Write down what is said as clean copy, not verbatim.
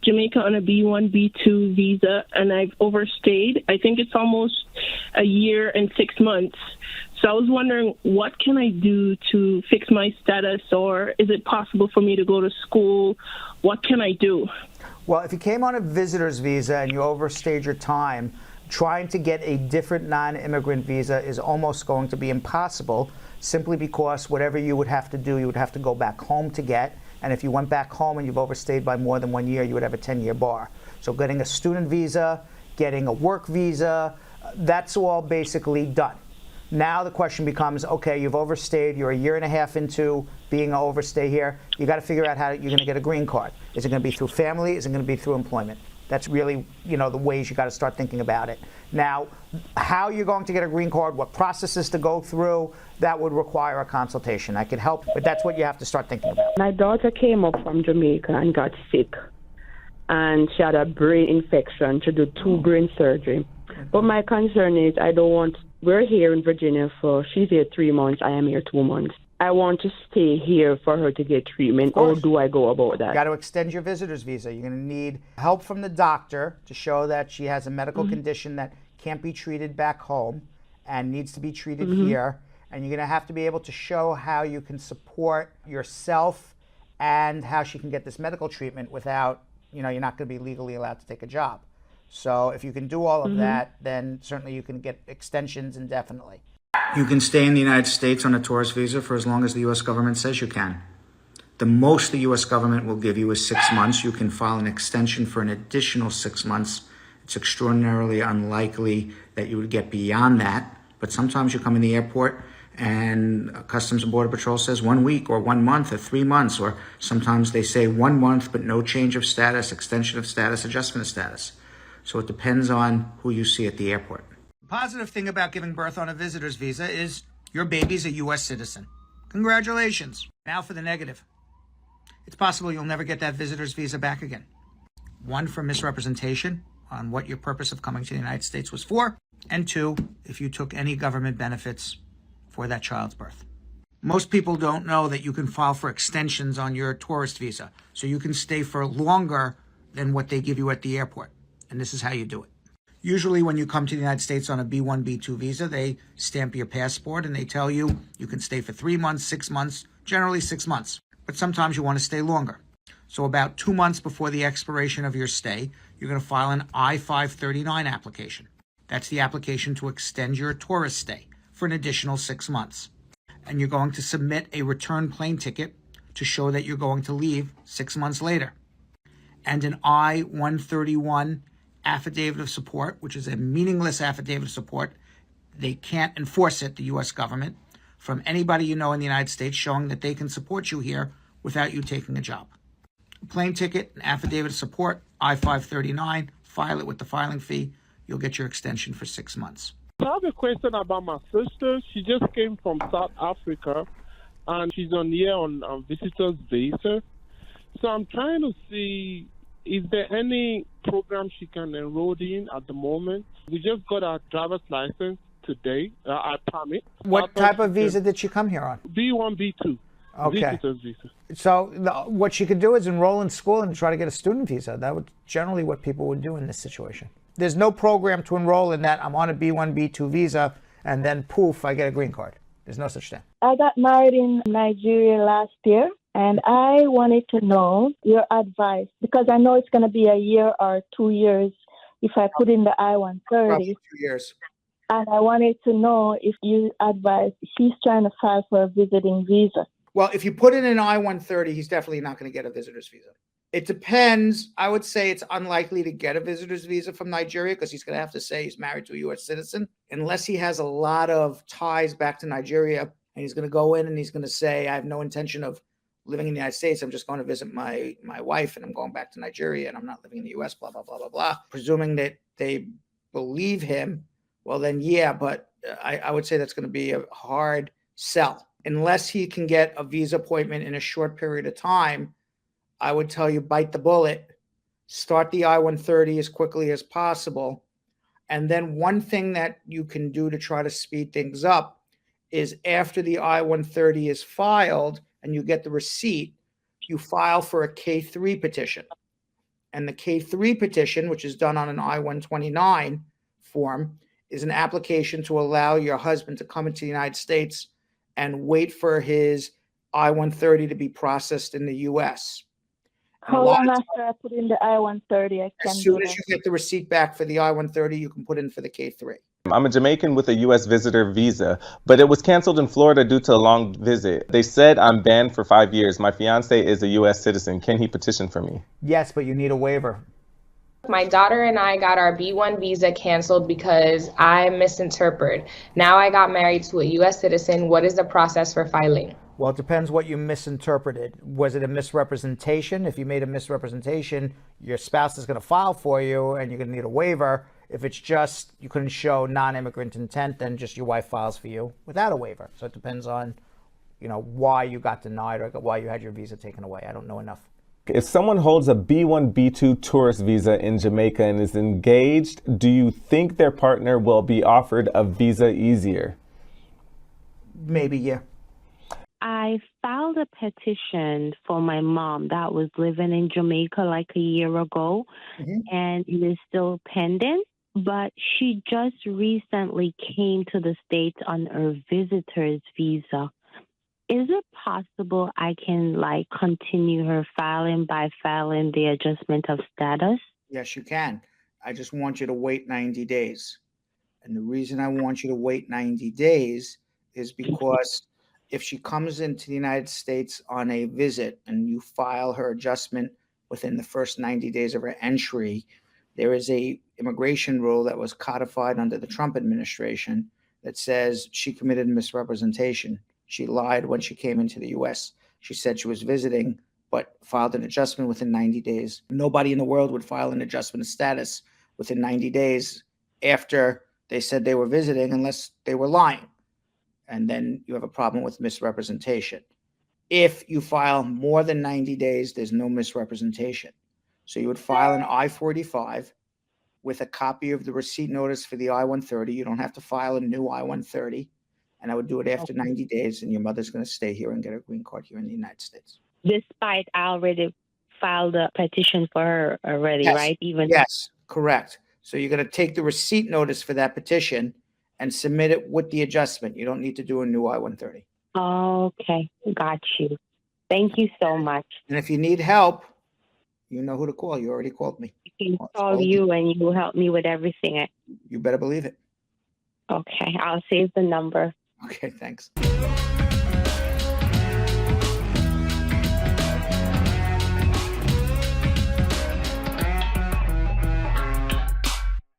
Jamaica on a B1, B2 visa, and I've overstayed. I think it's almost a year and 6 months. So I was wondering, what can I do to fix my status, or is it possible for me to go to school? What can I do? Well, if you came on a visitor's visa and you overstayed your time, trying to get a different non-immigrant visa is almost going to be impossible, simply because whatever you would have to do, you would have to go back home to get. And if you went back home and you've overstayed by more than 1 year, you would have a 10-year bar. So getting a student visa, getting a work visa, that's all basically done. Now the question becomes, okay, you've overstayed, you're a year and a half into being an overstay here, you got to figure out how you're going to get a green card. Is it going to be through family? Is it going to be through employment? That's really, the ways you got to start thinking about it. Now, how you're going to get a green card, what processes to go through, that would require a consultation. I could help, but that's what you have to start thinking about. My daughter came up from Jamaica and got sick, and she had a brain infection to do 2 brain surgery. But my concern is we're here in Virginia she's here 3 months, I am here 2 months. I want to stay here for her to get treatment, or do I go about that? You got to extend your visitor's visa. You're going to need help from the doctor to show that she has a medical condition that can't be treated back home and needs to be treated here. And you're going to have to be able to show how you can support yourself and how she can get this medical treatment without, you're not going to be legally allowed to take a job. So if you can do all of that, then certainly you can get extensions indefinitely. You can stay in the United States on a tourist visa for as long as the U.S. government says you can. The most the U.S. government will give you is 6 months. You can file an extension for an additional 6 months. It's extraordinarily unlikely that you would get beyond that. But sometimes you come in the airport and Customs and Border Patrol says 1 week or 1 month or 3 months, or sometimes they say 1 month but no change of status, extension of status, adjustment of status. So it depends on who you see at the airport. The positive thing about giving birth on a visitor's visa is your baby's a U.S. citizen. Congratulations. Now for the negative. It's possible you'll never get that visitor's visa back again. 1, for misrepresentation on what your purpose of coming to the United States was for, and 2, if you took any government benefits for that child's birth. Most people don't know that you can file for extensions on your tourist visa, so you can stay for longer than what they give you at the airport. And this is how you do it. Usually when you come to the United States on a B1, B2 visa, they stamp your passport and they tell you you can stay for 3 months, 6 months, generally 6 months. But sometimes you want to stay longer. So about 2 months before the expiration of your stay, you're going to file an I-539 application. That's the application to extend your tourist stay for an additional 6 months. And you're going to submit a return plane ticket to show that you're going to leave 6 months later. And an I-131 affidavit of support, which is a meaningless affidavit of support. They can't enforce it, the U.S. government, from anybody you know in the United States, showing that they can support you here without you taking a job. A plane ticket, an affidavit of support, I-539, file it with the filing fee. You'll get your extension for 6 months. I have a question about my sister. She just came from South Africa, and she's on visitor's visa. So I'm trying to see, is there any program she can enroll in at the moment? We just got our driver's license today, our permit. What type of visa did she come here on? B1, B2. Okay. Visitor's visa. So what she could do is enroll in school and try to get a student visa. That would generally what people would do in this situation. There's no program to enroll in that I'm on a B1, B2 visa, and then poof, I get a green card. There's no such thing. I got married in Nigeria last year. And I wanted to know your advice, because I know it's going to be a year or 2 years if I put in the I-130. Probably 2 years. And I wanted to know if you advise, she's trying to file for a visiting visa. Well, if you put in an I-130, he's definitely not going to get a visitor's visa. It depends. I would say it's unlikely to get a visitor's visa from Nigeria because he's going to have to say he's married to a U.S. citizen, unless he has a lot of ties back to Nigeria. And he's going to go in and he's going to say, I have no intention of living in the United States. I'm just going to visit my wife and I'm going back to Nigeria and I'm not living in the U.S., blah, blah, blah, blah, blah. Presuming that they believe him, well, then, yeah, but I would say that's going to be a hard sell. Unless he can get a visa appointment in a short period of time, I would tell you bite the bullet, start the I-130 as quickly as possible. And then one thing that you can do to try to speed things up is after the I-130 is filed, and you get the receipt, you file for a K-3 petition. And the K3 petition, which is done on an I-129 form, is an application to allow your husband to come into the United States and wait for his I-130 to be processed in the U.S. And How long after I put in the I-130 I can as do soon as that? you get the receipt back for the I-130, you can put in for the K3. I'm a Jamaican with a U.S. visitor visa, but it was canceled in Florida due to a long visit. They said I'm banned for 5 years. My fiancé is a U.S. citizen. Can he petition for me? Yes, but you need a waiver. My daughter and I got our B1 visa canceled because I misinterpreted. Now I got married to a U.S. citizen. What is the process for filing? Well, it depends what you misinterpreted. Was it a misrepresentation? If you made a misrepresentation, your spouse is going to file for you and you're going to need a waiver. If it's just you couldn't show non-immigrant intent, then just your wife files for you without a waiver. So it depends on, why you got denied or why you had your visa taken away. I don't know enough. If someone holds a B1, B2 tourist visa in Jamaica and is engaged, do you think their partner will be offered a visa easier? Maybe, yeah. I filed a petition for my mom that was living in Jamaica like a year ago, and it is still pending. But she just recently came to the States on her visitor's visa. Is it possible I can continue her filing by filing the adjustment of status? Yes, you can. I just want you to wait 90 days. And the reason I want you to wait 90 days is because if she comes into the United States on a visit and you file her adjustment within the first 90 days of her entry, there is a immigration rule that was codified under the Trump administration that says she committed misrepresentation. She lied when she came into the U.S. She said she was visiting, but filed an adjustment within 90 days. Nobody in the world would file an adjustment of status within 90 days after they said they were visiting unless they were lying. And then you have a problem with misrepresentation. If you file more than 90 days, there's no misrepresentation. So you would file an I-45 with a copy of the receipt notice for the I-130. You don't have to file a new I-130. And I would do it after 90 days, and your mother's going to stay here and get a green card here in the United States. Despite I already filed a petition for her already, Yes. right? Yes, correct. So you're going to take the receipt notice for that petition and submit it with the adjustment. You don't need to do a new I-130. Okay, got you. Thank you so much. And if you need help, you know who to call. You already called me. I can call you and you will help me with everything. You better believe it. Okay, I'll save the number. Okay, thanks.